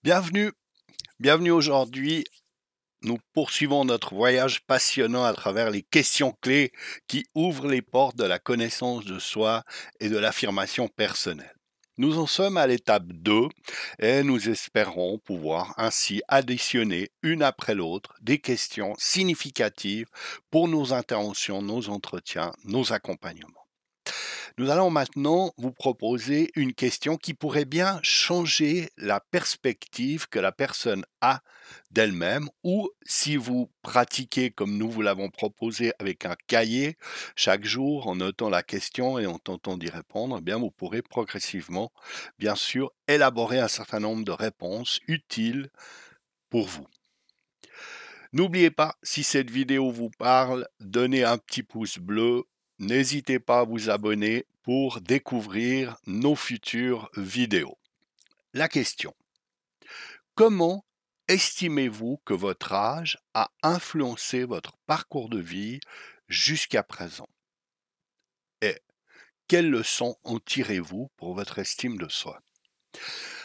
Bienvenue, bienvenue aujourd'hui. Nous poursuivons notre voyage passionnant à travers les questions clés qui ouvrent les portes de la connaissance de soi et de l'affirmation personnelle. Nous en sommes à l'étape 2 et nous espérons pouvoir ainsi additionner une après l'autre des questions significatives pour nos interventions, nos entretiens, nos accompagnements. Nous allons maintenant vous proposer une question qui pourrait bien changer la perspective que la personne a d'elle-même ou si vous pratiquez comme nous vous l'avons proposé avec un cahier chaque jour en notant la question et en tentant d'y répondre, eh bien vous pourrez progressivement, bien sûr, élaborer un certain nombre de réponses utiles pour vous. N'oubliez pas, si cette vidéo vous parle, donnez un petit pouce bleu. N'hésitez pas à vous abonner pour découvrir nos futures vidéos. La question: comment estimez-vous que votre âge a influencé votre parcours de vie jusqu'à présent? Et quelles leçons en tirez-vous pour votre estime de soi?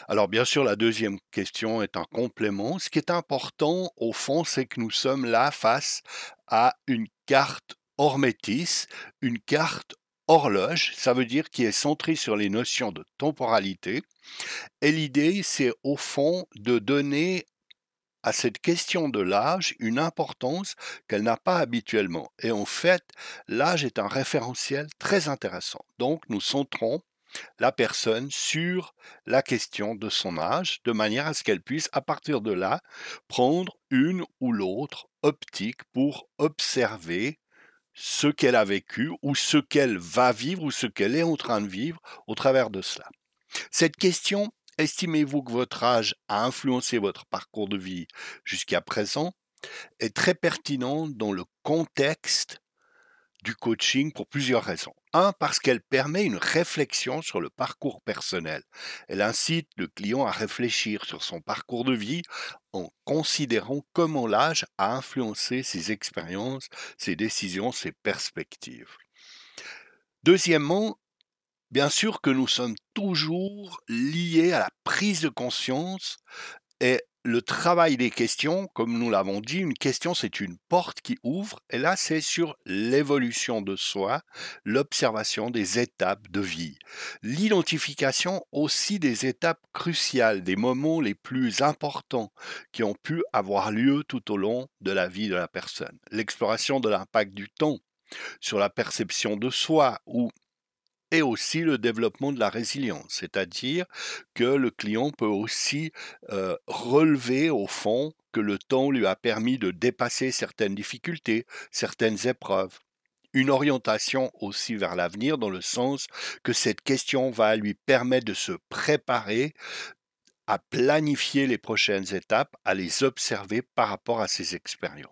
Alors bien sûr, la deuxième question est un complément. Ce qui est important, au fond, c'est que nous sommes là face à une carte Hormétis, une carte horloge, ça veut dire qui est centrée sur les notions de temporalité. Et l'idée, c'est au fond de donner à cette question de l'âge une importance qu'elle n'a pas habituellement. Et en fait, l'âge est un référentiel très intéressant. Donc, nous centrons la personne sur la question de son âge, de manière à ce qu'elle puisse, à partir de là, prendre une ou l'autre optique pour observer ce qu'elle a vécu ou ce qu'elle va vivre ou ce qu'elle est en train de vivre au travers de cela. Cette question, estimez-vous que votre âge a influencé votre parcours de vie jusqu'à présent, est très pertinente dans le contexte du coaching pour plusieurs raisons. Un, parce qu'elle permet une réflexion sur le parcours personnel. Elle incite le client à réfléchir sur son parcours de vie en considérant comment l'âge a influencé ses expériences, ses décisions, ses perspectives. Deuxièmement, bien sûr que nous sommes toujours liés à la prise de conscience et le travail des questions, comme nous l'avons dit, une question, c'est une porte qui ouvre, et là, c'est sur l'évolution de soi, l'observation des étapes de vie, l'identification aussi des étapes cruciales, des moments les plus importants qui ont pu avoir lieu tout au long de la vie de la personne, l'exploration de l'impact du temps sur la perception de soi ou et aussi le développement de la résilience, c'est-à-dire que le client peut aussi relever au fond que le temps lui a permis de dépasser certaines difficultés, certaines épreuves. Une orientation aussi vers l'avenir dans le sens que cette question va lui permettre de se préparer à planifier les prochaines étapes, à les observer par rapport à ses expériences.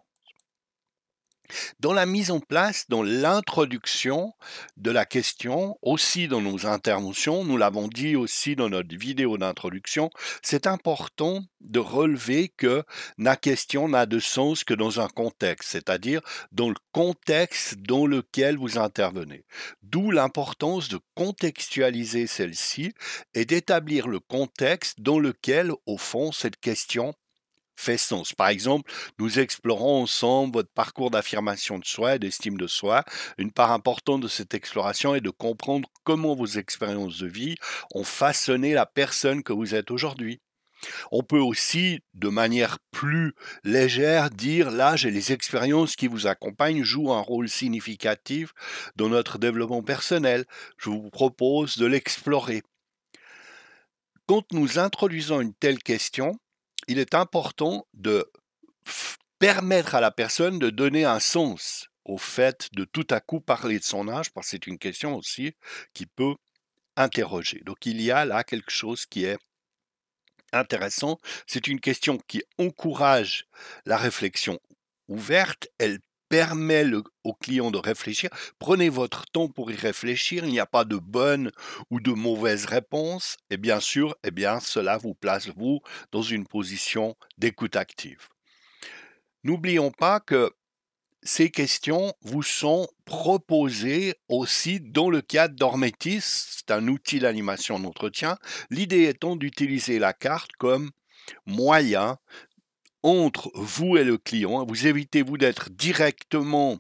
Dans la mise en place, dans l'introduction de la question, aussi dans nos interventions, nous l'avons dit aussi dans notre vidéo d'introduction, c'est important de relever que la question n'a de sens que dans un contexte, c'est-à-dire dans le contexte dans lequel vous intervenez. D'où l'importance de contextualiser celle-ci et d'établir le contexte dans lequel, au fond, cette question fait sens. Par exemple, nous explorons ensemble votre parcours d'affirmation de soi et d'estime de soi. Une part importante de cette exploration est de comprendre comment vos expériences de vie ont façonné la personne que vous êtes aujourd'hui. On peut aussi, de manière plus légère, dire l'âge et les expériences qui vous accompagnent jouent un rôle significatif dans notre développement personnel. Je vous propose de l'explorer. Quand nous introduisons une telle question, il est important de permettre à la personne de donner un sens au fait de tout à coup parler de son âge, parce que c'est une question aussi qui peut interroger. Donc il y a là quelque chose qui est intéressant. C'est une question qui encourage la réflexion ouverte, elle permet au client de réfléchir. Prenez votre temps pour y réfléchir, il n'y a pas de bonne ou de mauvaise réponse, et bien sûr, eh bien, cela vous place, vous, dans une position d'écoute active. N'oublions pas que ces questions vous sont proposées aussi dans le cadre d'Hormétis, c'est un outil d'animation d'entretien. L'idée étant d'utiliser la carte comme moyen entre vous et le client. Vous évitez-vous d'être directement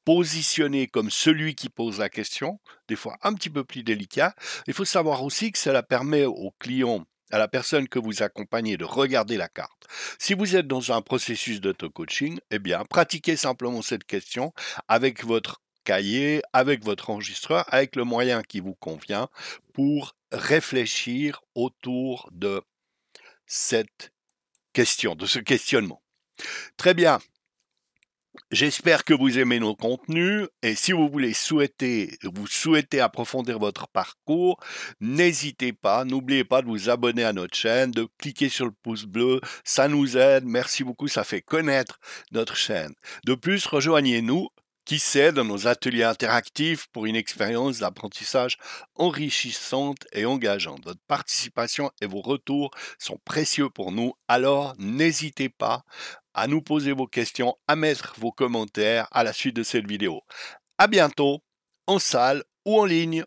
positionné comme celui qui pose la question, des fois un petit peu plus délicat. Il faut savoir aussi que cela permet au client, à la personne que vous accompagnez, de regarder la carte. Si vous êtes dans un processus d'auto-coaching, eh bien, pratiquez simplement cette question avec votre cahier, avec votre enregistreur, avec le moyen qui vous convient pour réfléchir autour de cette question, de ce questionnement. Très bien. J'espère que vous aimez nos contenus et si vous souhaitez approfondir votre parcours, n'hésitez pas, n'oubliez pas de vous abonner à notre chaîne, de cliquer sur le pouce bleu, ça nous aide, merci beaucoup, ça fait connaître notre chaîne. De plus, rejoignez-nous, qui sait, dans nos ateliers interactifs pour une expérience d'apprentissage enrichissante et engageante. Votre participation et vos retours sont précieux pour nous, alors n'hésitez pas à nous poser vos questions, à mettre vos commentaires à la suite de cette vidéo. À bientôt, en salle ou en ligne.